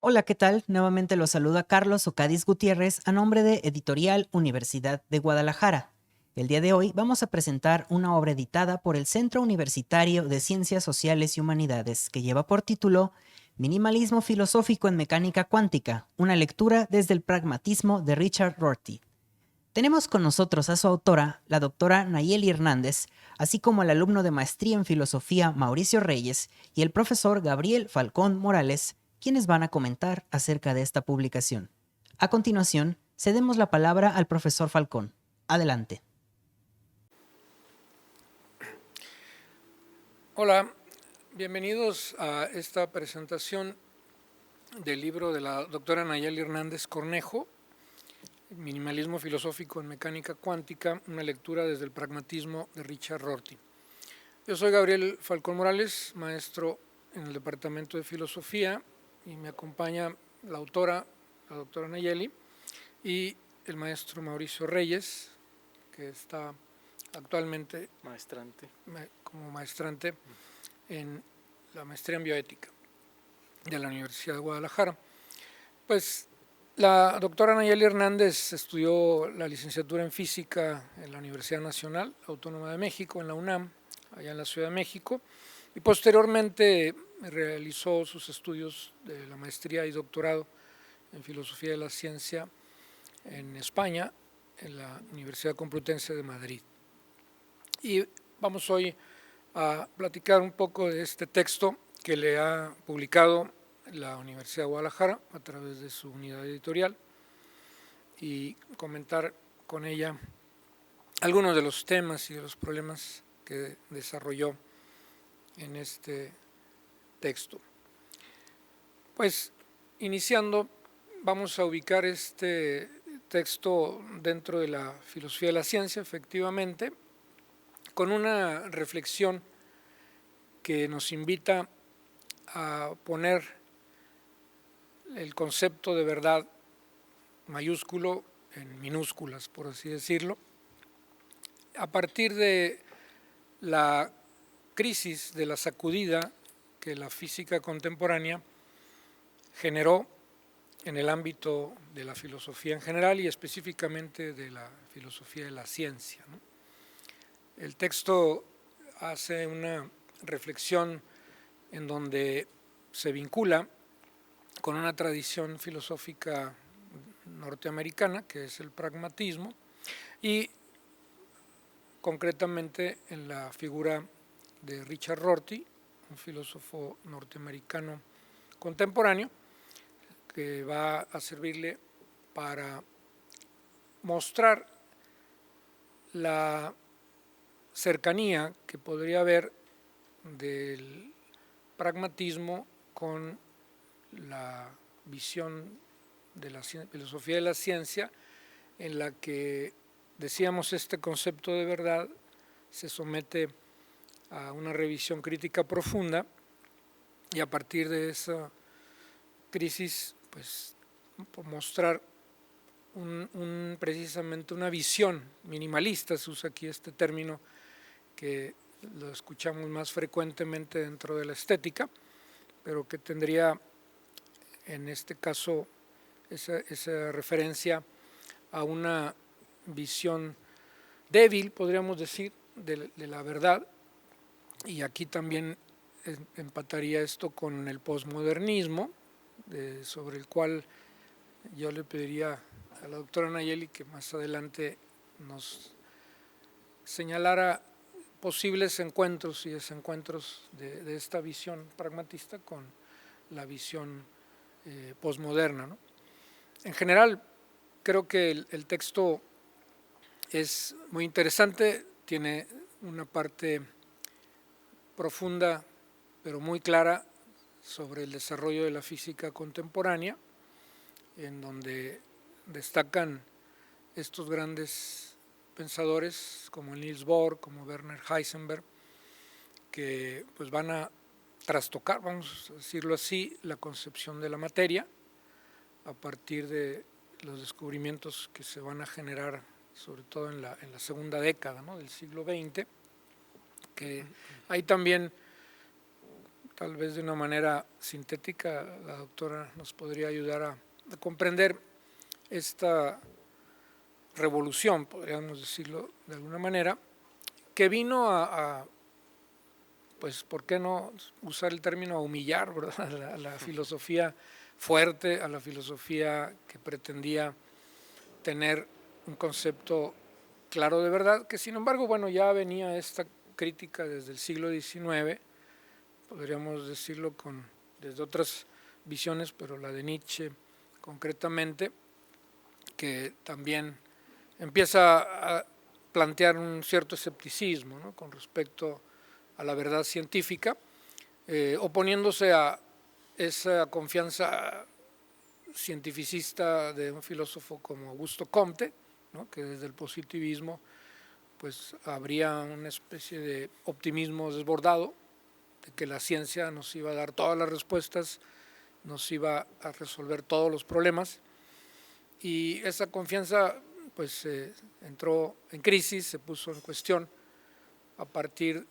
Hola, ¿qué tal? Nuevamente los saluda Carlos Ocadiz Gutiérrez a nombre de Editorial Universidad de Guadalajara. El día de hoy vamos a presentar una obra editada por el Centro Universitario de Ciencias Sociales y Humanidades que lleva por título Minimalismo filosófico en mecánica cuántica, una lectura desde el pragmatismo de Richard Rorty. Tenemos con nosotros a su autora, la doctora Nayeli Hernández, así como el alumno de maestría en filosofía Mauricio Reyes y el profesor Gabriel Falcón Morales, quienes van a comentar acerca de esta publicación. A continuación, cedemos la palabra al profesor Falcón. Adelante. Hola, bienvenidos a esta presentación del libro de la doctora Nayeli Hernández Cornejo, Minimalismo filosófico en mecánica cuántica, una lectura desde el pragmatismo de Richard Rorty. Yo soy Gabriel Falcón Morales, maestro en el Departamento de Filosofía, y me acompaña la autora, la doctora Nayeli, y el maestro Mauricio Reyes, que está actualmente como maestrante en la maestría en bioética de la Universidad de Guadalajara. Pues la doctora Nayeli Hernández estudió la licenciatura en física en la Universidad Nacional Autónoma de México, en la UNAM, allá en la Ciudad de México, y posteriormente realizó sus estudios de la maestría y doctorado en filosofía de la ciencia en España, en la Universidad Complutense de Madrid. Y vamos hoy a platicar un poco de este texto que le ha publicado la Universidad de Guadalajara a través de su unidad editorial y comentar con ella algunos de los temas y de los problemas que desarrolló en este texto. Pues iniciando, vamos a ubicar este texto dentro de la filosofía de la ciencia, efectivamente, con una reflexión que nos invita a poner el concepto de verdad mayúsculo en minúsculas, por así decirlo, a partir de la crisis, de la sacudida que la física contemporánea generó en el ámbito de la filosofía en general y específicamente de la filosofía de la ciencia, ¿no? El texto hace una reflexión en donde se vincula con una tradición filosófica norteamericana, que es el pragmatismo, y concretamente en la figura de Richard Rorty, un filósofo norteamericano contemporáneo, que va a servirle para mostrar la cercanía que podría haber del pragmatismo con la visión de la filosofía de la ciencia, en la que, decíamos, este concepto de verdad se somete a una revisión crítica profunda y a partir de esa crisis, pues, mostrar precisamente una visión minimalista. Se usa aquí este término que lo escuchamos más frecuentemente dentro de la estética, pero que tendría en este caso esa referencia a una visión débil, podríamos decir, de la verdad, y aquí también empataría esto con el posmodernismo, sobre el cual yo le pediría a la doctora Nayeli que más adelante nos señalara posibles encuentros y desencuentros de esta visión pragmatista con la visión posmoderna, ¿no? En general, creo que el texto es muy interesante, tiene una parte profunda pero muy clara sobre el desarrollo de la física contemporánea, en donde destacan estos grandes pensadores como Niels Bohr, como Werner Heisenberg, que pues van a trastocar, vamos a decirlo así, la concepción de la materia a partir de los descubrimientos que se van a generar, sobre todo en la segunda década, ¿no?, del siglo XX, que ahí también tal vez de una manera sintética la doctora nos podría ayudar a comprender esta revolución, podríamos decirlo de alguna manera, que vino pues, ¿por qué no usar el término a humillar, ¿verdad? a la filosofía fuerte, a la filosofía que pretendía tener un concepto claro de verdad, que sin embargo, bueno, ya venía esta crítica desde el siglo XIX, podríamos decirlo desde otras visiones, pero la de Nietzsche concretamente, que también empieza a plantear un cierto escepticismo, ¿no?, con respecto a la verdad científica, oponiéndose a esa confianza cientificista de un filósofo como Augusto Comte, ¿no?, que desde el positivismo pues habría una especie de optimismo desbordado, de que la ciencia nos iba a dar todas las respuestas, nos iba a resolver todos los problemas, y esa confianza pues entró en crisis, se puso en cuestión a partir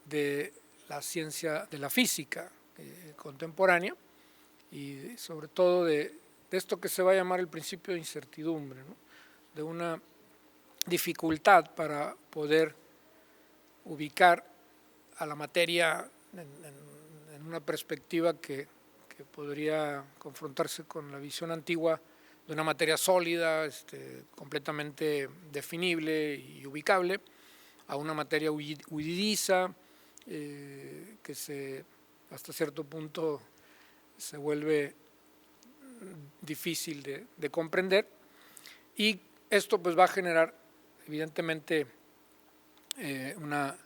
de la ciencia de la física contemporánea, y sobre todo de esto que se va a llamar el principio de incertidumbre, ¿no?, de una dificultad para poder ubicar a la materia en una perspectiva que podría confrontarse con la visión antigua de una materia sólida, completamente definible y ubicable, a una materia huidiza, que hasta cierto punto se vuelve difícil de comprender, y esto pues va a generar evidentemente una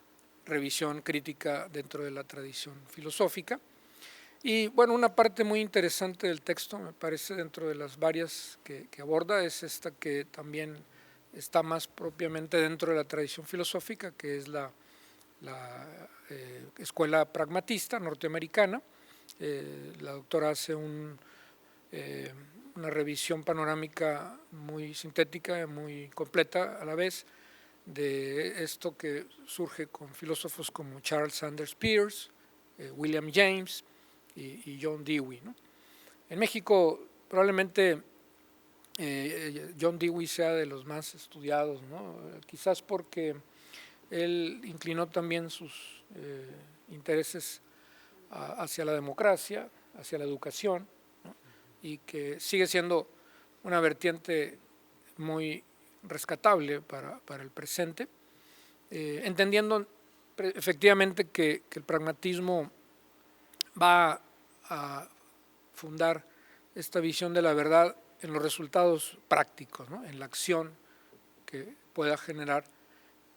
revisión crítica dentro de la tradición filosófica. Y bueno, una parte muy interesante del texto, me parece, dentro de las varias que aborda, es esta que también está más propiamente dentro de la tradición filosófica, que es la escuela pragmatista norteamericana. La doctora hace una revisión panorámica muy sintética, muy completa a la vez, de esto que surge con filósofos como Charles Sanders Peirce, William James y John Dewey, ¿no? En México probablemente John Dewey sea de los más estudiados, ¿no?, quizás porque él inclinó también sus intereses hacia la democracia, hacia la educación, ¿no?, y que sigue siendo una vertiente muy rescatable para el presente, entendiendo efectivamente que el pragmatismo va a fundar esta visión de la verdad en los resultados prácticos, ¿no?, en la acción que pueda generar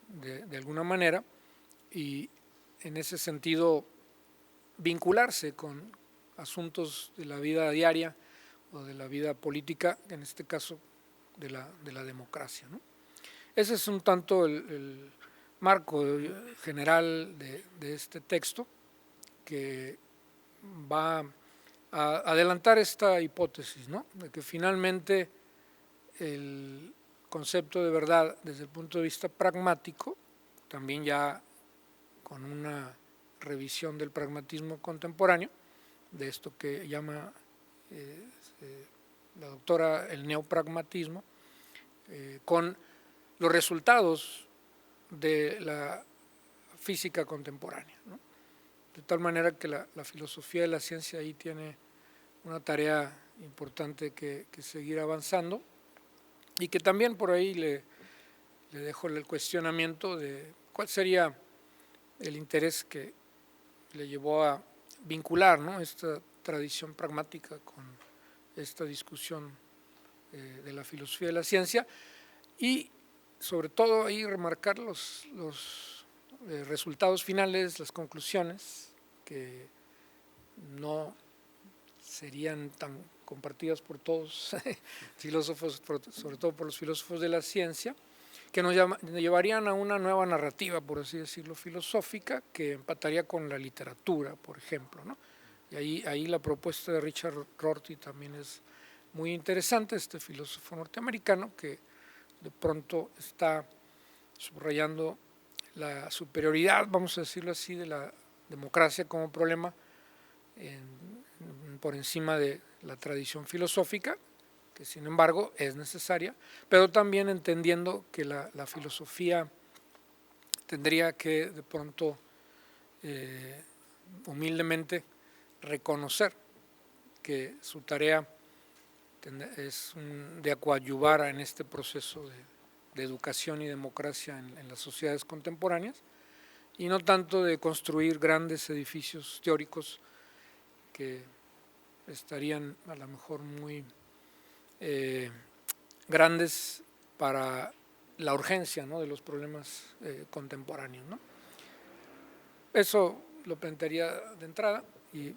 de alguna manera, y en ese sentido vincularse con asuntos de la vida diaria o de la vida política, en este caso de la democracia, ¿no? Ese es un tanto el marco general de este texto, que va a adelantar esta hipótesis, ¿no?, de que finalmente el concepto de verdad desde el punto de vista pragmático, también ya con una revisión del pragmatismo contemporáneo, de esto que llama la doctora el neopragmatismo, con los resultados de la física contemporánea, ¿no?, de tal manera que la filosofía de la ciencia ahí tiene una tarea importante que seguir avanzando, y que también por ahí le dejo el cuestionamiento de cuál sería el interés que le llevó a vincular, ¿no?, esta tradición pragmática con esta discusión de la filosofía de la ciencia, y sobre todo ahí remarcar los resultados finales, las conclusiones, que no serían tan compartidas por todos filósofos, sobre todo por los filósofos de la ciencia, que nos llevarían a una nueva narrativa, por así decirlo, filosófica, que empataría con la literatura, por ejemplo, ¿no? Y ahí la propuesta de Richard Rorty también es muy interesante, este filósofo norteamericano que de pronto está subrayando la superioridad, vamos a decirlo así, de la democracia como problema por encima de la tradición filosófica, que sin embargo es necesaria, pero también entendiendo que la filosofía tendría que de pronto humildemente reconocer que su tarea es de coadyuvar en este proceso de educación y democracia en las sociedades contemporáneas, y no tanto de construir grandes edificios teóricos que estarían a lo mejor muy grandes para la urgencia, ¿no?, de los problemas contemporáneos, ¿no? Eso lo plantearía de entrada y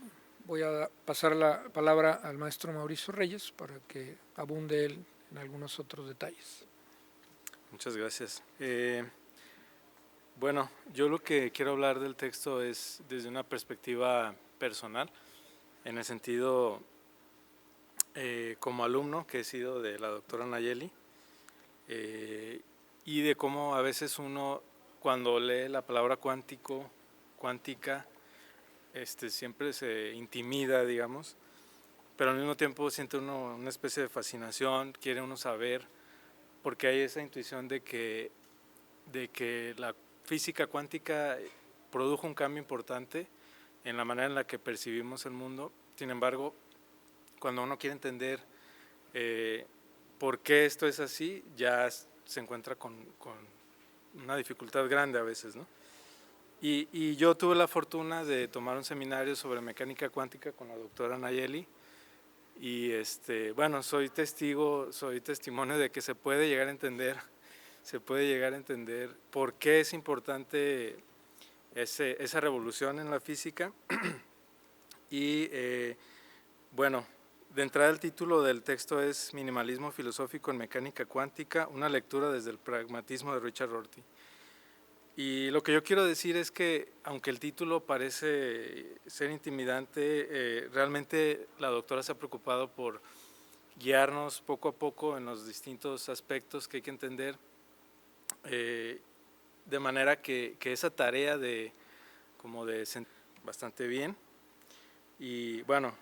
voy a pasar la palabra al maestro Mauricio Reyes para que abunde él en algunos otros detalles. Muchas gracias. Bueno, yo lo que quiero hablar del texto es desde una perspectiva personal, en el sentido como alumno que he sido de la doctora Nayeli, y de cómo a veces uno cuando lee la palabra cuántica, siempre se intimida, digamos, pero al mismo tiempo siente uno una especie de fascinación, quiere uno saber, porque hay esa intuición de que la física cuántica produjo un cambio importante en la manera en la que percibimos el mundo. Sin embargo, cuando uno quiere entender por qué esto es así, ya se encuentra con una dificultad grande a veces, ¿no? Y yo tuve la fortuna de tomar un seminario sobre mecánica cuántica con la doctora Nayeli, y bueno, soy testimonio de que se puede llegar a entender por qué es importante esa revolución en la física. Y bueno, de entrada el título del texto es Minimalismo filosófico en mecánica cuántica, una lectura desde el pragmatismo de Richard Rorty. Y lo que yo quiero decir es que, aunque el título parece ser intimidante, realmente la doctora se ha preocupado por guiarnos poco a poco en los distintos aspectos que hay que entender, de manera que esa tarea de bastante bien, y bueno,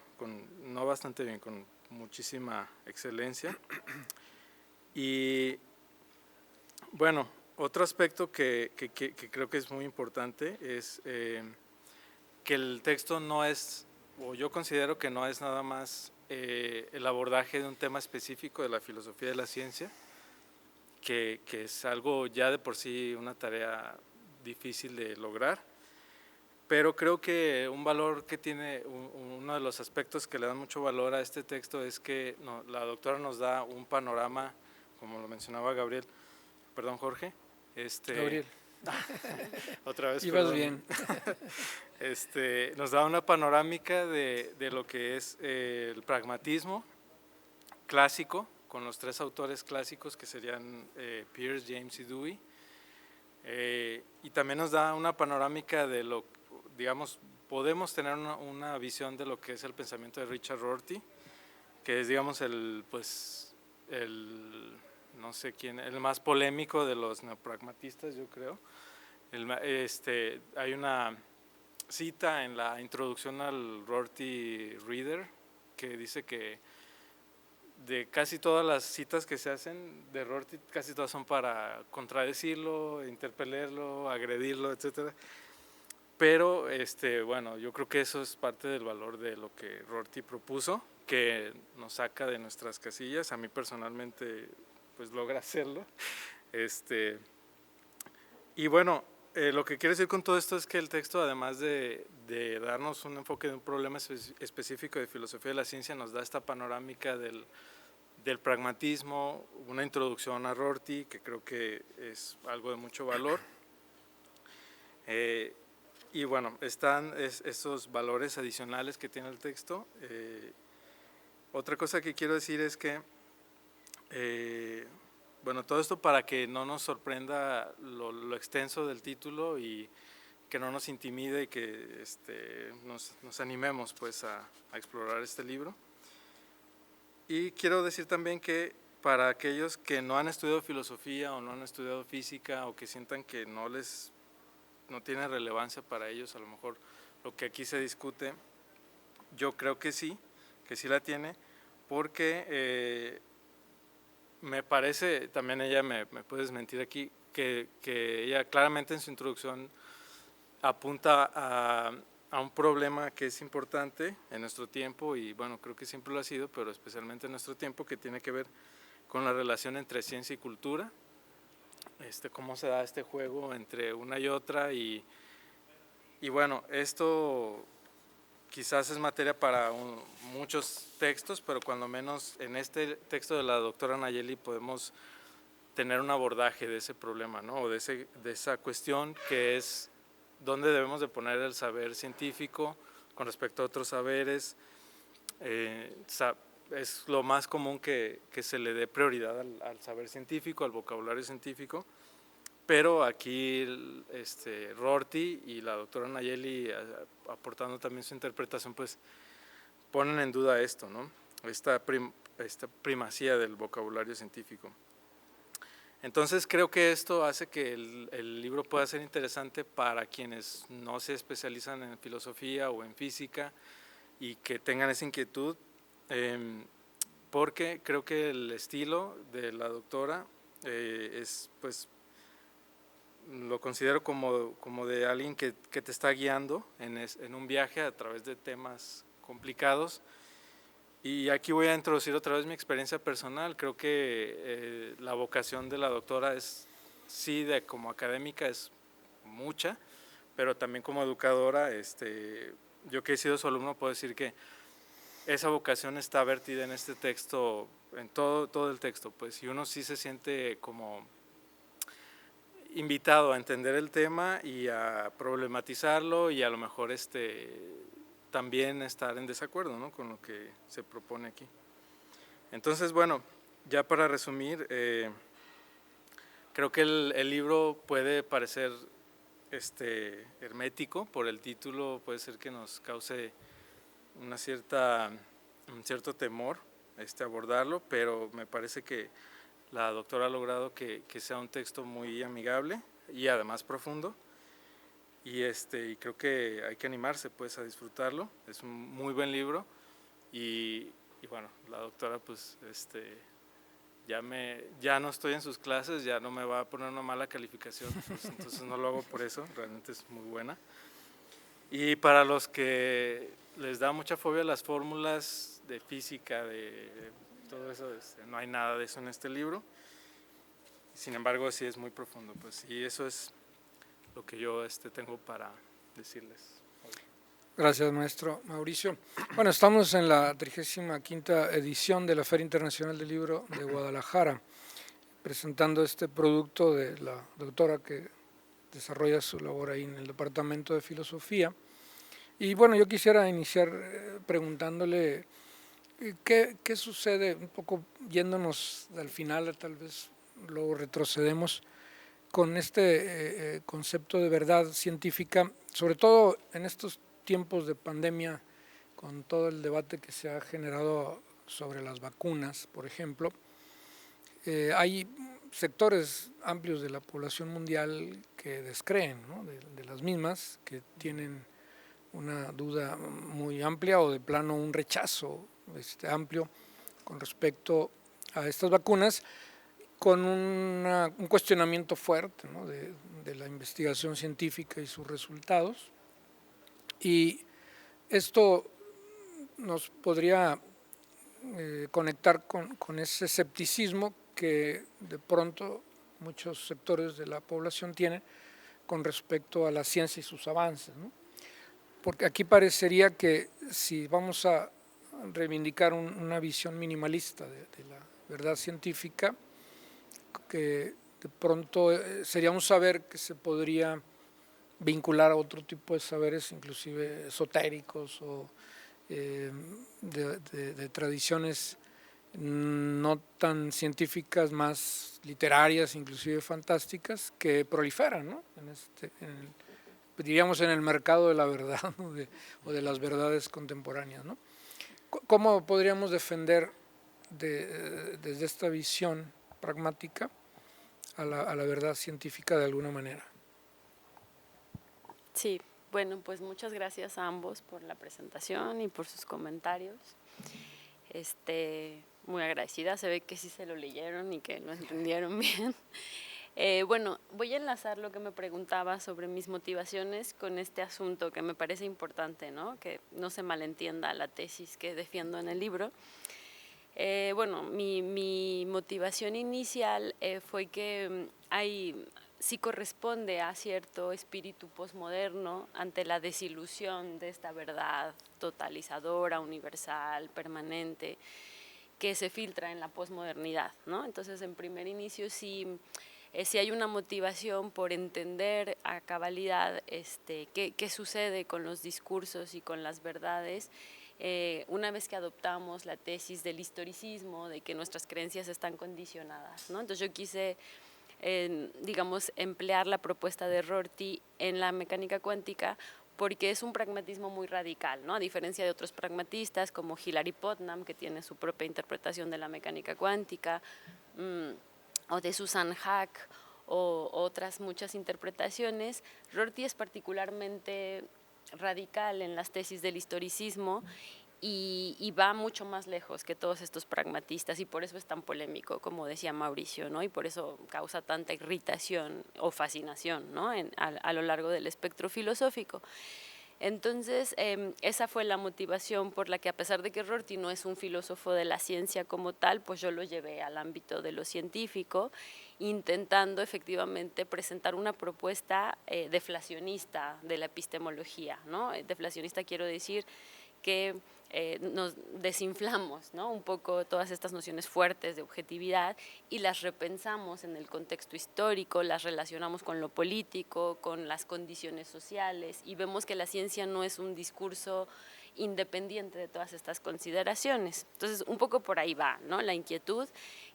no bastante bien, con muchísima excelencia. Y bueno, otro aspecto que creo que es muy importante es que el texto no es, o yo considero que no es nada más el abordaje de un tema específico de la filosofía de la ciencia, que es algo ya de por sí una tarea difícil de lograr, pero creo que un valor que tiene, uno de los aspectos que le dan mucho valor a este texto es que la doctora nos da un panorama, como lo mencionaba Gabriel, perdón Jorge, Gabriel. otra vez, ibas perdón. bien. Nos da una panorámica de lo que es el pragmatismo clásico, con los tres autores clásicos que serían Peirce, James y Dewey, y también nos da una panorámica de lo, digamos, podemos tener una visión de lo que es el pensamiento de Richard Rorty, que es, digamos, no sé quién, el más polémico de los neopragmatistas, yo creo. Hay una cita en la introducción al Rorty Reader que dice que de casi todas las citas que se hacen de Rorty, casi todas son para contradecirlo, interpelarlo, agredirlo, etcétera. Pero bueno, yo creo que eso es parte del valor de lo que Rorty propuso, que nos saca de nuestras casillas. A mí personalmente pues logra hacerlo. Y bueno, lo que quiero decir con todo esto es que el texto, además de darnos un enfoque de un problema específico de filosofía de la ciencia, nos da esta panorámica del pragmatismo, una introducción a Rorty, que creo que es algo de mucho valor. Y bueno, están esos valores adicionales que tiene el texto. Otra cosa que quiero decir es que, bueno, todo esto para que no nos sorprenda lo extenso del título y que no nos intimide y que nos animemos pues a explorar este libro. Y quiero decir también que para aquellos que no han estudiado filosofía o no han estudiado física o que sientan que no les no tiene relevancia para ellos, a lo mejor lo que aquí se discute, yo creo que sí la tiene, porque me parece, también ella me puede desmentir aquí, que ella claramente en su introducción apunta a un problema que es importante en nuestro tiempo, y bueno, creo que siempre lo ha sido, pero especialmente en nuestro tiempo, que tiene que ver con la relación entre ciencia y cultura, cómo se da este juego entre una y otra, y bueno, esto quizás es materia para muchos textos, pero cuando menos en este texto de la doctora Nayeli podemos tener un abordaje de ese problema, ¿no? O de esa cuestión, que es dónde debemos de poner el saber científico con respecto a otros saberes. Es lo más común que se le dé prioridad al saber científico, al vocabulario científico, pero aquí Rorty y la doctora Nayeli, aportando también su interpretación, pues ponen en duda esto, ¿no? Esta primacía del vocabulario científico. Entonces creo que esto hace que el libro pueda ser interesante para quienes no se especializan en filosofía o en física y que tengan esa inquietud, porque creo que el estilo de la doctora es, pues, lo considero como de alguien que te está guiando en un viaje a través de temas complicados. Y aquí voy a introducir otra vez mi experiencia personal. Creo que la vocación de la doctora es, sí, como académica es mucha, pero también como educadora, yo que he sido su alumno puedo decir que esa vocación está vertida en este texto, en todo el texto, pues, y uno sí se siente como invitado a entender el tema y a problematizarlo, y a lo mejor también estar en desacuerdo, ¿no?, con lo que se propone aquí. Entonces, bueno, ya para resumir, creo que el libro puede parecer hermético por el título, puede ser que nos cause un cierto temor abordarlo, pero me parece que la doctora ha logrado que sea un texto muy amigable y además profundo, y creo que hay que animarse, pues, a disfrutarlo. Es un muy buen libro, y bueno, la doctora, pues, ya no estoy en sus clases, ya no me va a poner una mala calificación, pues, entonces no lo hago por eso, realmente es muy buena. Y para los que les da mucha fobia las fórmulas de física, de todo eso, no hay nada de eso en este libro. Sin embargo, sí es muy profundo, pues, y eso es lo que yo tengo para decirles. Gracias, maestro Mauricio. Bueno, estamos en la 35ª edición de la Feria Internacional del Libro de Guadalajara, presentando este producto de la doctora que desarrolla su labor ahí en el Departamento de Filosofía. Y bueno, yo quisiera iniciar preguntándole qué sucede, un poco yéndonos al final, tal vez luego retrocedemos, con este concepto de verdad científica, sobre todo en estos tiempos de pandemia, con todo el debate que se ha generado sobre las vacunas, por ejemplo. Hay sectores amplios de la población mundial que descreen, ¿no?, de las mismas, que tienen una duda muy amplia o de plano un rechazo amplio con respecto a estas vacunas, con un cuestionamiento fuerte, ¿no?, de la investigación científica y sus resultados. Y esto nos podría conectar con ese escepticismo que de pronto muchos sectores de la población tienen con respecto a la ciencia y sus avances, ¿no? Porque aquí parecería que si vamos a reivindicar una visión minimalista de la verdad científica, que de pronto sería un saber que se podría vincular a otro tipo de saberes, inclusive esotéricos o de tradiciones no tan científicas, más literarias, inclusive fantásticas, que proliferan, ¿no?, diríamos en el mercado de la verdad, ¿no?, o de las verdades contemporáneas, ¿no? ¿Cómo podríamos defender desde esta visión pragmática a la verdad científica de alguna manera? Sí, bueno, pues muchas gracias a ambos por la presentación y por sus comentarios. Muy agradecida, se ve que sí se lo leyeron y que lo entendieron bien. Bueno, voy a enlazar lo que me preguntaba sobre mis motivaciones con este asunto que me parece importante, ¿no? Que no se malentienda la tesis que defiendo en el libro. Bueno, mi motivación inicial fue que sí corresponde a cierto espíritu posmoderno ante la desilusión de esta verdad totalizadora, universal, permanente, que se filtra en la posmodernidad, ¿no? Entonces, en primer inicio sí hay una motivación por entender a cabalidad qué sucede con los discursos y con las verdades una vez que adoptamos la tesis del historicismo, de que nuestras creencias están condicionadas, ¿no? Entonces yo quise, digamos, emplear la propuesta de Rorty en la mecánica cuántica porque es un pragmatismo muy radical, ¿no? A diferencia de otros pragmatistas como Hilary Putnam, que tiene su propia interpretación de la mecánica cuántica, o de Susan Hack, o otras muchas interpretaciones, Rorty es particularmente radical en las tesis del historicismo y va mucho más lejos que todos estos pragmatistas y por eso es tan polémico, como decía Mauricio, ¿no? Y por eso causa tanta irritación o fascinación, ¿no? A lo largo del espectro filosófico. Entonces, esa fue la motivación por la que, a pesar de que Rorty no es un filósofo de la ciencia como tal, pues yo lo llevé al ámbito de lo científico, intentando efectivamente presentar una propuesta deflacionista de la epistemología, ¿no? Deflacionista quiero decir que nos desinflamos, ¿no? Un poco todas estas nociones fuertes de objetividad y las repensamos en el contexto histórico, las relacionamos con lo político, con las condiciones sociales y vemos que la ciencia no es un discurso independiente de todas estas consideraciones. Entonces, un poco por ahí va, ¿no? La inquietud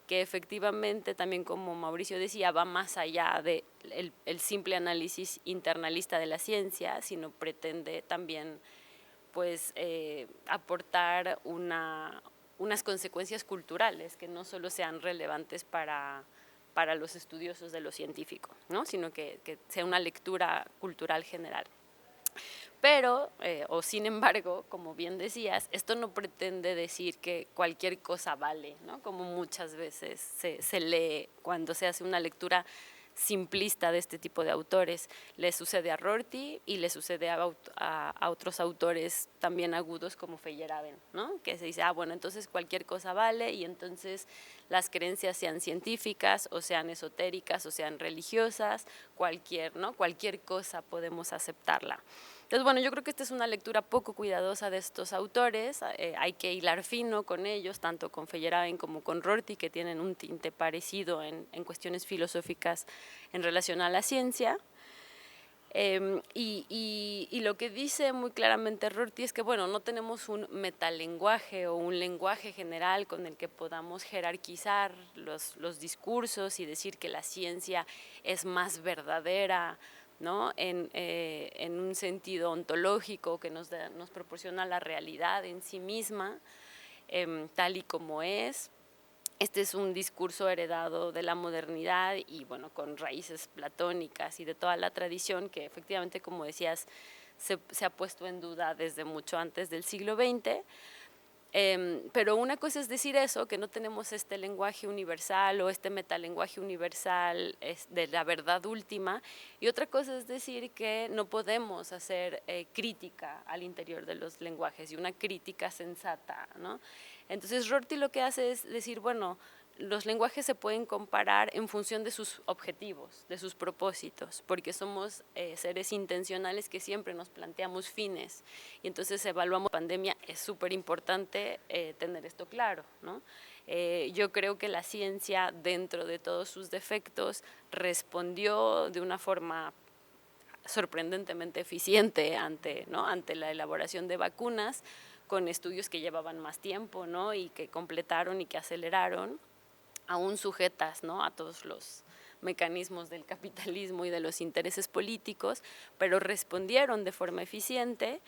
que efectivamente, también como Mauricio decía, va más allá del simple análisis internalista de la ciencia, sino pretende también pues aportar unas consecuencias culturales que no solo sean relevantes para los estudiosos de lo científico, ¿no? Sino que sea una lectura cultural general. Pero, o sin embargo, como bien decías, esto no pretende decir que cualquier cosa vale, ¿no? Como muchas veces se lee cuando se hace una lectura simplista de este tipo de autores. Le sucede a Rorty y le sucede a otros autores también agudos como Feyerabend, ¿no? Que se dice, bueno, entonces cualquier cosa vale y entonces las creencias sean científicas o sean esotéricas o sean religiosas, ¿no? Cualquier cosa podemos aceptarla. Entonces, bueno, yo creo que esta es una lectura poco cuidadosa de estos autores, hay que hilar fino con ellos, tanto con Feyerabend como con Rorty, que tienen un tinte parecido en cuestiones filosóficas en relación a la ciencia. Y lo que dice muy claramente Rorty es que, bueno, no tenemos un metalenguaje o un lenguaje general con el que podamos jerarquizar los discursos y decir que la ciencia es más verdadera, ¿no? En un sentido ontológico que nos proporciona la realidad en sí misma, tal y como es. Este es un discurso heredado de la modernidad y bueno, con raíces platónicas y de toda la tradición que efectivamente, como decías, se ha puesto en duda desde mucho antes del siglo XX. Pero una cosa es decir eso, que no tenemos este lenguaje universal o este metalenguaje universal de la verdad última, y otra cosa es decir que no podemos hacer crítica al interior de los lenguajes y una crítica sensata, ¿no? Entonces Rorty lo que hace es decir, bueno, los lenguajes se pueden comparar en función de sus objetivos, de sus propósitos, porque somos seres intencionales que siempre nos planteamos fines y entonces evaluamos la pandemia. Es súper importante tener esto claro, ¿no? Yo creo que la ciencia, dentro de todos sus defectos, respondió de una forma sorprendentemente eficiente ante la elaboración de vacunas, con estudios que llevaban más tiempo, ¿no? Y que completaron y que aceleraron, aún sujetas, ¿no? A todos los mecanismos del capitalismo y de los intereses políticos, pero respondieron de forma eficiente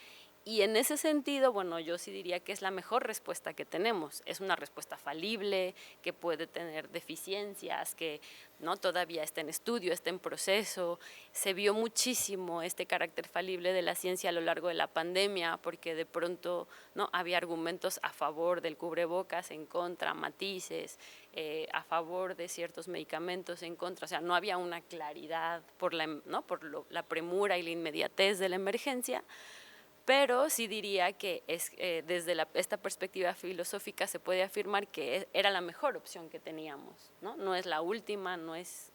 Y en ese sentido, bueno, yo sí diría que es la mejor respuesta que tenemos. Es una respuesta falible, que puede tener deficiencias, que no todavía está en estudio, está en proceso. Se vio muchísimo este carácter falible de la ciencia a lo largo de la pandemia, porque de pronto no había argumentos a favor del cubrebocas, en contra, matices, a favor de ciertos medicamentos, en contra. O sea, no había una claridad por la premura y la inmediatez de la emergencia. Pero sí diría que desde esta perspectiva filosófica se puede afirmar que era la mejor opción que teníamos, ¿no? No es la última, no es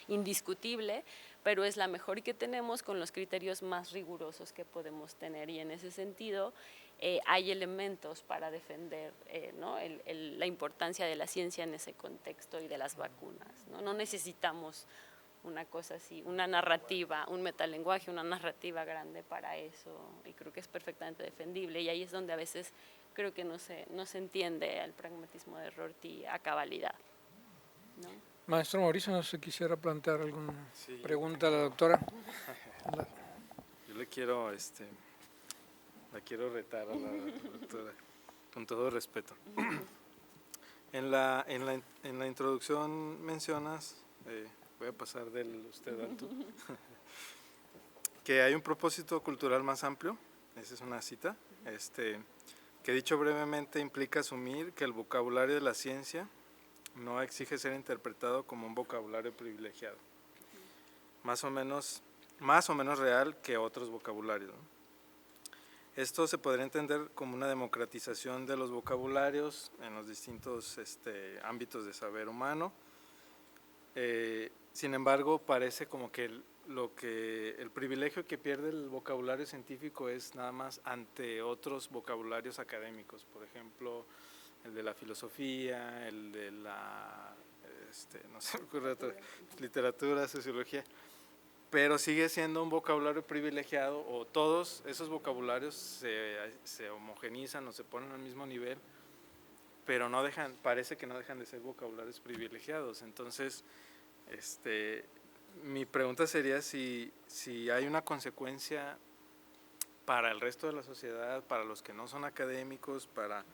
indiscutible, pero es la mejor que tenemos con los criterios más rigurosos que podemos tener, y en ese sentido hay elementos para defender ¿no? la importancia de la ciencia en ese contexto y de las vacunas, ¿no? No necesitamos una cosa así, una narrativa, un metalenguaje, una narrativa grande para eso, y creo que es perfectamente defendible, y ahí es donde a veces creo que no se entiende el pragmatismo de Rorty a cabalidad, ¿no? Maestro Mauricio, no sé si quisiera plantear alguna Sí. pregunta a la doctora. Yo la quiero retar a la doctora, con todo respeto. En la introducción mencionas, voy a pasar del usted al tú, que hay un propósito cultural más amplio, esa es una cita, que dicho brevemente implica asumir que el vocabulario de la ciencia no exige ser interpretado como un vocabulario privilegiado, más o menos real que otros vocabularios, ¿no? Esto se podría entender como una democratización de los vocabularios en los distintos ámbitos de saber humano. Sin embargo, parece como que el privilegio que pierde el vocabulario científico es nada más ante otros vocabularios académicos, por ejemplo, el de la filosofía, el de la no se me ocurre otra, literatura, sociología, pero sigue siendo un vocabulario privilegiado, o todos esos vocabularios se homogenizan o se ponen al mismo nivel, pero parece que no dejan de ser vocabularios privilegiados. Entonces, mi pregunta sería si hay una consecuencia para el resto de la sociedad, para los que no son académicos, para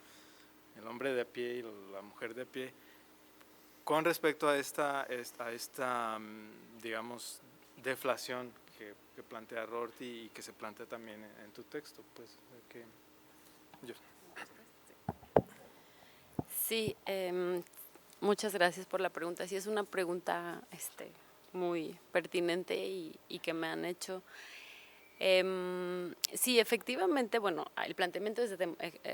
el hombre de a pie y la mujer de a pie, con respecto a esta digamos, deflación que plantea Rorty y que se plantea también en tu texto, pues, Sí, muchas gracias por la pregunta. Sí, es una pregunta muy pertinente y que me han hecho. Sí, efectivamente, bueno, el planteamiento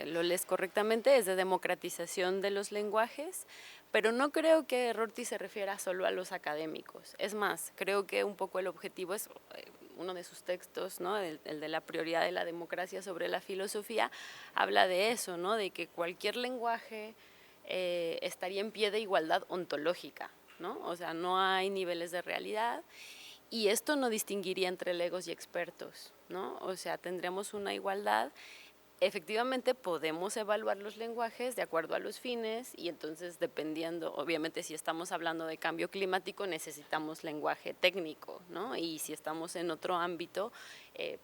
lo lees correctamente, es de democratización de los lenguajes, pero no creo que Rorty se refiera solo a los académicos. Es más, creo que un poco el objetivo es uno de sus textos, ¿no? El de la prioridad de la democracia sobre la filosofía, habla de eso, ¿no? De que cualquier lenguaje estaría en pie de igualdad ontológica, ¿no? O sea, no hay niveles de realidad. Y esto no distinguiría entre legos y expertos, ¿no? O sea, tendremos una igualdad. Efectivamente, podemos evaluar los lenguajes de acuerdo a los fines, y entonces, dependiendo, obviamente, si estamos hablando de cambio climático, necesitamos lenguaje técnico, ¿no? Y si estamos en otro ámbito,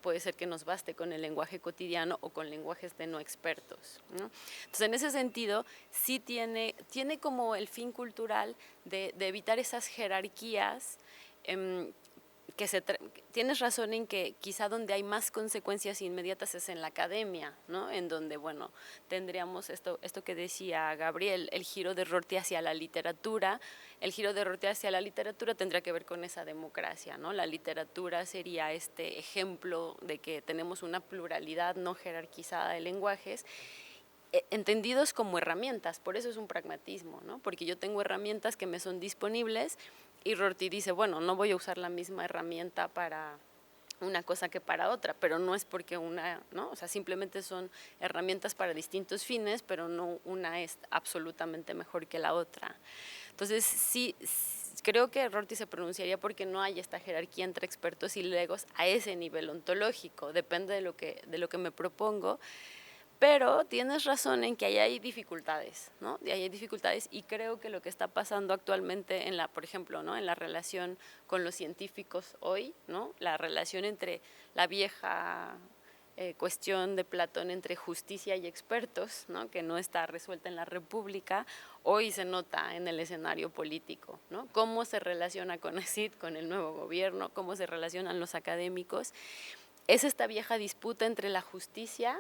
puede ser que nos baste con el lenguaje cotidiano o con lenguajes de no expertos, ¿no? Entonces, en ese sentido, sí tiene como el fin cultural de evitar esas jerarquías. Tienes razón en que quizá donde hay más consecuencias inmediatas es en la academia, ¿no? En donde, bueno, tendríamos esto que decía Gabriel, el giro de Rorty hacia la literatura. El giro de Rorty hacia la literatura tendría que ver con esa democracia, ¿no? La literatura sería este ejemplo de que tenemos una pluralidad no jerarquizada de lenguajes, entendidos como herramientas. Por eso es un pragmatismo, ¿no? Porque yo tengo herramientas que me son disponibles, y Rorty dice, bueno, no voy a usar la misma herramienta para una cosa que para otra, pero no es porque ¿no? O sea, simplemente son herramientas para distintos fines, pero no una es absolutamente mejor que la otra. Entonces, sí, creo que Rorty se pronunciaría porque no hay esta jerarquía entre expertos y legos a ese nivel ontológico, depende de lo que me propongo. Pero tienes razón en que ahí hay dificultades, ¿no? Ahí hay dificultades, y creo que lo que está pasando actualmente por ejemplo, ¿no? En la relación con los científicos hoy, ¿no? La relación entre la vieja cuestión de Platón entre justicia y expertos, ¿no? Que no está resuelta en la República, hoy se nota en el escenario político, ¿no? Cómo se relaciona CONACYT con el nuevo gobierno, cómo se relacionan los académicos. Es esta vieja disputa entre la justicia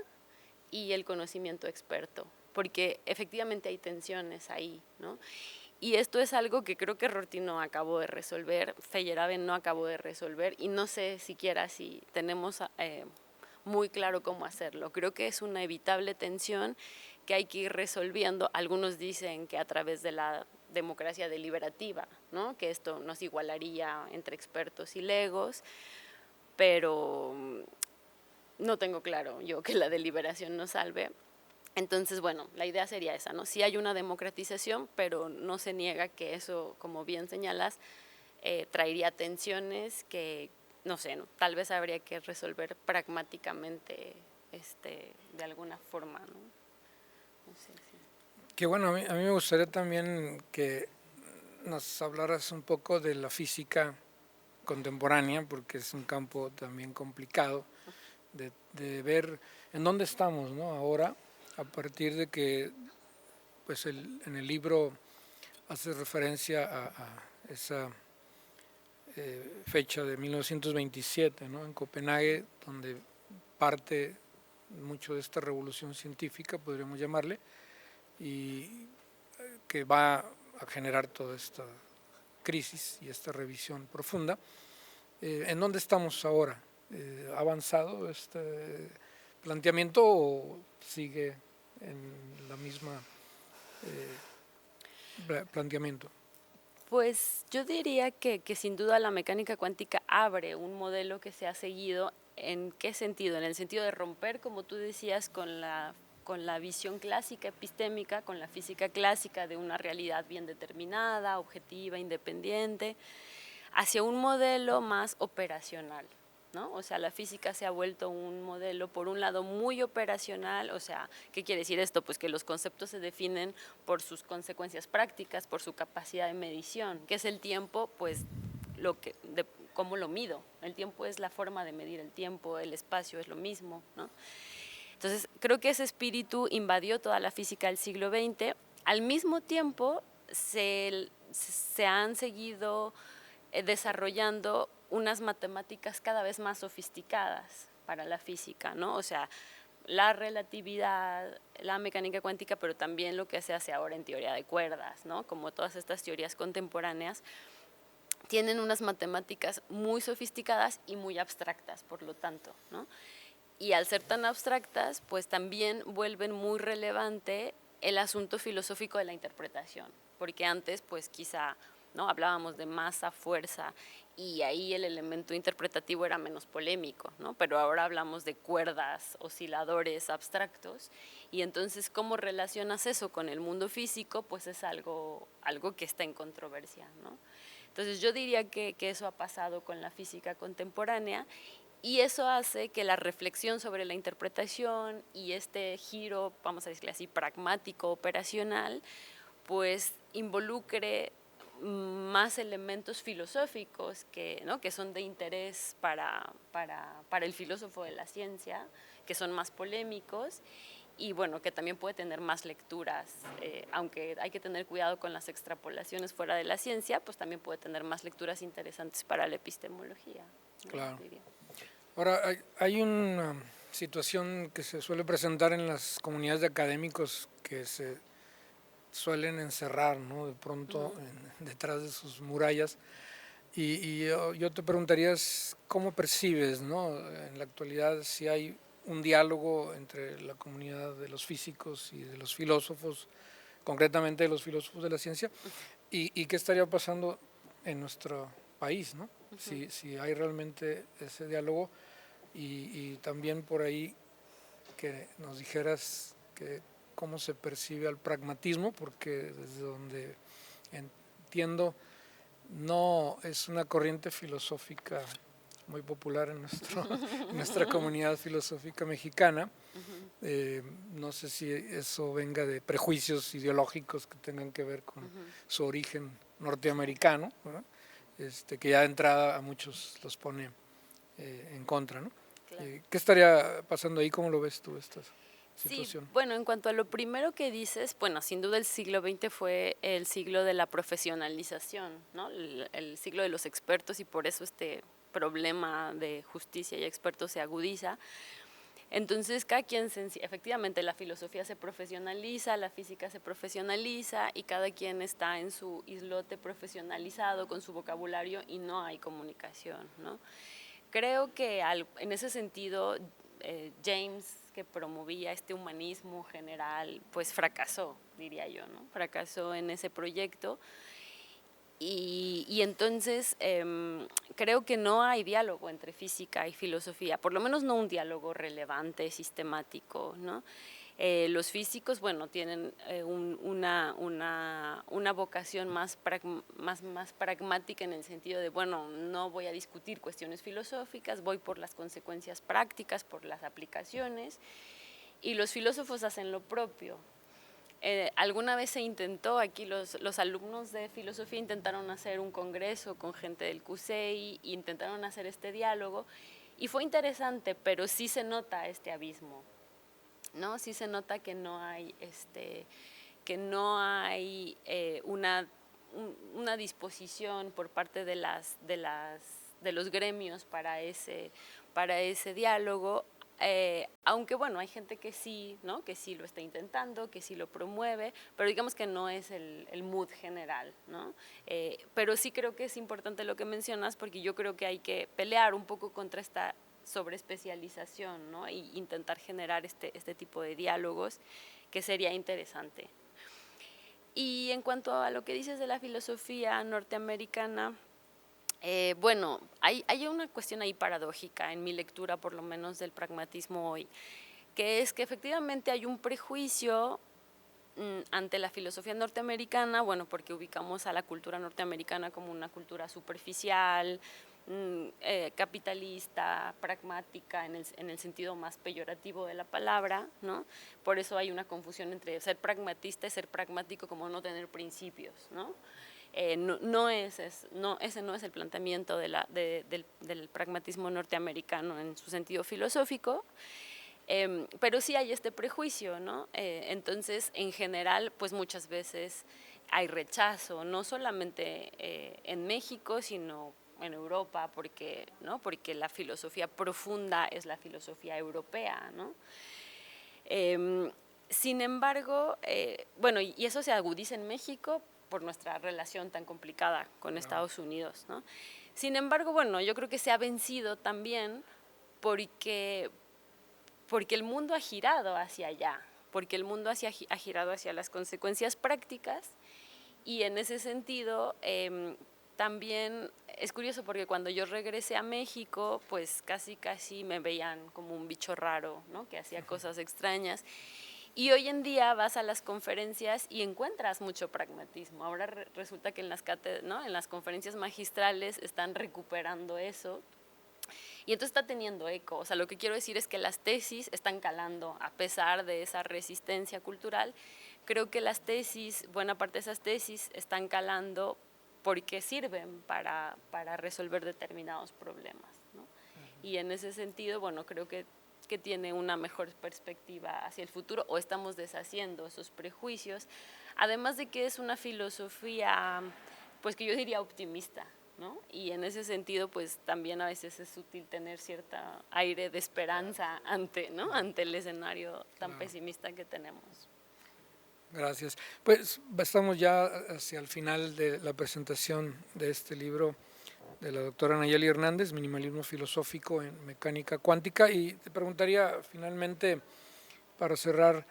y el conocimiento experto, porque efectivamente hay tensiones ahí, ¿no? Y esto es algo que creo que Rorty no acabó de resolver, Feyerabend no acabó de resolver, y no sé siquiera si tenemos muy claro cómo hacerlo. Creo que es una evitable tensión que hay que ir resolviendo. Algunos dicen que a través de la democracia deliberativa, ¿no? Que esto nos igualaría entre expertos y legos, pero no tengo claro yo que la deliberación nos salve. Entonces, bueno, la idea sería esa, ¿no? Sí hay una democratización, pero no se niega que eso, como bien señalas, traería tensiones que, no sé, ¿no? Tal vez habría que resolver pragmáticamente de alguna forma, ¿no? No sé si... Que bueno, a mí me gustaría también que nos hablaras un poco de la física contemporánea, porque es un campo también complicado de ver en dónde estamos, ¿no? Ahora, a partir de que pues en el libro hace referencia a esa fecha de 1927, ¿no? En Copenhague, donde parte mucho de esta revolución científica, podríamos llamarle, y que va a generar toda esta crisis y esta revisión profunda. ¿En dónde estamos ahora? ¿Ha avanzado este planteamiento o sigue en la misma planteamiento? Pues yo diría que sin duda la mecánica cuántica abre un modelo que se ha seguido. ¿En qué sentido? En el sentido de romper, como tú decías, con la visión clásica epistémica, con la física clásica de una realidad bien determinada, objetiva, independiente, hacia un modelo más operacional, ¿no? O sea, la física se ha vuelto un modelo, por un lado, muy operacional. O sea, ¿qué quiere decir esto? Pues que los conceptos se definen por sus consecuencias prácticas, por su capacidad de medición. ¿Qué es el tiempo? Pues cómo lo mido. El tiempo es la forma de medir el tiempo, el espacio es lo mismo, ¿no? Entonces, creo que ese espíritu invadió toda la física del siglo XX. Al mismo tiempo, se han seguido desarrollando unas matemáticas cada vez más sofisticadas para la física, ¿no? O sea, la relatividad, la mecánica cuántica, pero también lo que se hace ahora en teoría de cuerdas, ¿no? Como todas estas teorías contemporáneas, tienen unas matemáticas muy sofisticadas y muy abstractas, por lo tanto, ¿no? Y al ser tan abstractas, pues también vuelven muy relevante el asunto filosófico de la interpretación, porque antes, pues quizá, ¿no? Hablábamos de masa, fuerza, y ahí el elemento interpretativo era menos polémico, ¿no? Pero ahora hablamos de cuerdas, osciladores abstractos, y entonces cómo relacionas eso con el mundo físico, pues es algo que está en controversia, ¿no? Entonces yo diría que eso ha pasado con la física contemporánea, y eso hace que la reflexión sobre la interpretación y este giro, vamos a decirle así, pragmático, operacional, pues involucre más elementos filosóficos ¿no? Que son de interés para el filósofo de la ciencia, que son más polémicos, y bueno, que también puede tener más lecturas, aunque hay que tener cuidado con las extrapolaciones fuera de la ciencia, pues también puede tener más lecturas interesantes para la epistemología, ¿no? Claro. Ahora, hay una situación que se suele presentar en las comunidades de académicos que se suelen encerrar, ¿no? De pronto detrás de sus murallas. Y yo te preguntaría cómo percibes, ¿no? En la actualidad, si hay un diálogo entre la comunidad de los físicos y de los filósofos, concretamente de los filósofos de la ciencia, y qué estaría pasando en nuestro país, ¿no? Si hay realmente ese diálogo, y también por ahí que nos dijeras cómo se percibe al pragmatismo, porque desde donde entiendo no es una corriente filosófica muy popular en nuestra comunidad filosófica mexicana. No sé si eso venga de prejuicios ideológicos que tengan que ver con su origen norteamericano, ¿verdad? Que ya de entrada a muchos los pone en contra, ¿no? Claro. ¿Qué estaría pasando ahí? ¿Cómo lo ves tú esta situación? Sí, bueno, en cuanto a lo primero que dices, bueno, sin duda el siglo XX fue el siglo de la profesionalización, ¿no? El siglo de los expertos, y por eso este problema de justicia y expertos se agudiza. Entonces, cada quien, efectivamente, la filosofía se profesionaliza, la física se profesionaliza, y cada quien está en su islote profesionalizado con su vocabulario y no hay comunicación, ¿no? Creo que en ese sentido, James, que promovía este humanismo general, pues fracasó, diría yo, ¿no? Fracasó en ese proyecto. Y entonces creo que no hay diálogo entre física y filosofía, por lo menos no un diálogo relevante, sistemático, ¿no? Los físicos, bueno, tienen una vocación más pragmática, en el sentido de, bueno, no voy a discutir cuestiones filosóficas, voy por las consecuencias prácticas, por las aplicaciones, y los filósofos hacen lo propio. Alguna vez se intentó, aquí los alumnos de filosofía intentaron hacer un congreso con gente del CUSEI, e intentaron hacer este diálogo, y fue interesante, pero sí se nota este abismo, ¿no? Sí se nota que no hay, una disposición por parte de los gremios para ese diálogo. Aunque bueno, hay gente que sí, ¿no? Que sí lo está intentando, que sí lo promueve, pero digamos que no es el mood general, ¿no? Pero sí creo que es importante lo que mencionas, porque yo creo que hay que pelear un poco contra esta sobreespecialización, ¿no? Y intentar generar este tipo de diálogos, que sería interesante. Y en cuanto a lo que dices de la filosofía norteamericana, bueno, hay una cuestión ahí paradójica en mi lectura, por lo menos del pragmatismo hoy, que es que efectivamente hay un prejuicio ante la filosofía norteamericana, bueno, porque ubicamos a la cultura norteamericana como una cultura superficial, capitalista, pragmática, en el sentido más peyorativo de la palabra, ¿no? Por eso hay una confusión entre ser pragmatista y ser pragmático, como no tener principios, ¿no? Ese no es el planteamiento del pragmatismo norteamericano en su sentido filosófico, pero sí hay este prejuicio, ¿no? Entonces, en general, pues muchas veces hay rechazo, no solamente en México, sino en Europa, ¿no? Porque la filosofía profunda es la filosofía europea, ¿no? Sin embargo, bueno, y eso se agudiza en México por nuestra relación tan complicada con Estados Unidos, ¿no? Sin embargo, bueno, yo creo que se ha vencido también porque el mundo ha girado hacia allá, porque el mundo ha girado hacia las consecuencias prácticas, y en ese sentido también es curioso, porque cuando yo regresé a México, pues casi me veían como un bicho raro, ¿no? Que hacía cosas extrañas. Y hoy en día vas a las conferencias y encuentras mucho pragmatismo. Ahora resulta que en las conferencias magistrales están recuperando eso. Y entonces está teniendo eco. O sea, lo que quiero decir es que las tesis están calando, a pesar de esa resistencia cultural. Creo que las tesis, buena parte de esas tesis, están calando porque sirven para resolver determinados problemas, ¿no? Y en ese sentido, bueno, creo que tiene una mejor perspectiva hacia el futuro, o estamos deshaciendo esos prejuicios, además de que es una filosofía, pues que yo diría optimista, ¿no? Y en ese sentido, pues también a veces es útil tener cierto aire de esperanza ante el escenario tan pesimista que tenemos. Gracias. Pues estamos ya hacia el final de la presentación de este libro de la doctora Nayeli Hernández, Minimalismo filosófico en mecánica cuántica, y te preguntaría finalmente, para cerrar,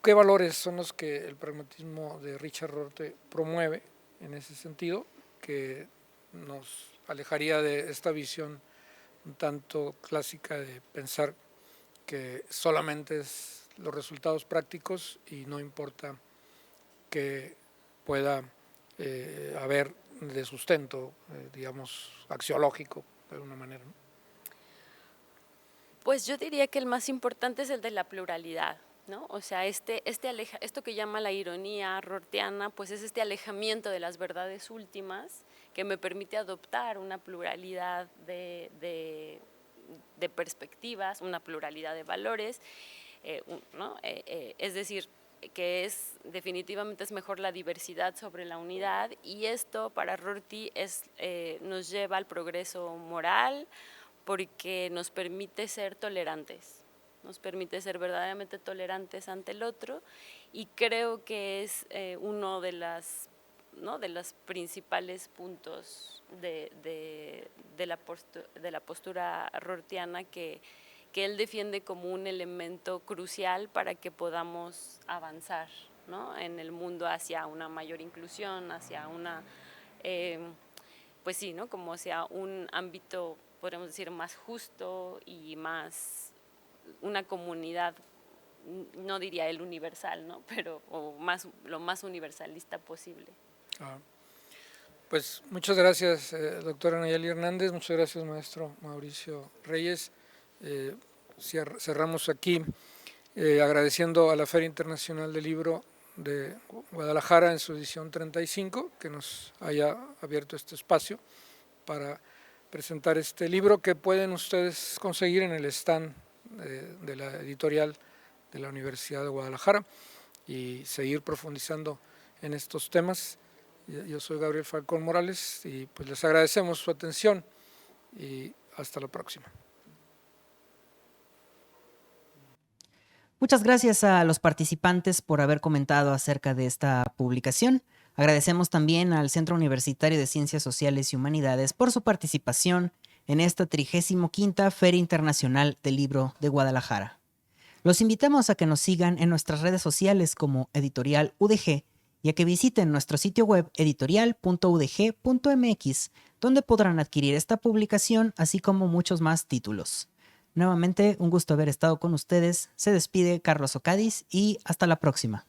¿qué valores son los que el pragmatismo de Richard Rorty promueve en ese sentido, que nos alejaría de esta visión un tanto clásica de pensar que solamente es los resultados prácticos y no importa que pueda haber de sustento, digamos, axiológico, de alguna manera, ¿no? Pues yo diría que el más importante es el de la pluralidad, ¿no? O sea, esto que llama la ironía rortiana, pues es este alejamiento de las verdades últimas que me permite adoptar una pluralidad de de perspectivas, una pluralidad de valores, ¿no? Es decir, que definitivamente es mejor la diversidad sobre la unidad, y esto para Rorty nos lleva al progreso moral porque nos permite ser tolerantes, nos permite ser verdaderamente tolerantes ante el otro, y creo que es uno de las, ¿no?, de los principales puntos de la postura rortiana que él defiende como un elemento crucial para que podamos avanzar, ¿no?, en el mundo hacia una mayor inclusión, hacia una, pues sí, ¿no?, como hacia un ámbito, podríamos decir, más justo y más, una comunidad, no diría el universal, ¿no?, pero lo más universalista posible. Pues muchas gracias, doctora Nayeli Hernández, muchas gracias, maestro Mauricio Reyes. Cerramos aquí agradeciendo a la Feria Internacional del Libro de Guadalajara en su edición 35 que nos haya abierto este espacio para presentar este libro, que pueden ustedes conseguir en el stand de la editorial de la Universidad de Guadalajara y seguir profundizando en estos temas. Yo soy Gabriel Falcón Morales y pues les agradecemos su atención y hasta la próxima. Muchas gracias a los participantes por haber comentado acerca de esta publicación. Agradecemos también al Centro Universitario de Ciencias Sociales y Humanidades por su participación en esta 35ª Feria Internacional del Libro de Guadalajara. Los invitamos a que nos sigan en nuestras redes sociales como Editorial UDG y a que visiten nuestro sitio web editorial.udg.mx, donde podrán adquirir esta publicación, así como muchos más títulos. Nuevamente, un gusto haber estado con ustedes. Se despide Carlos Ocadiz y hasta la próxima.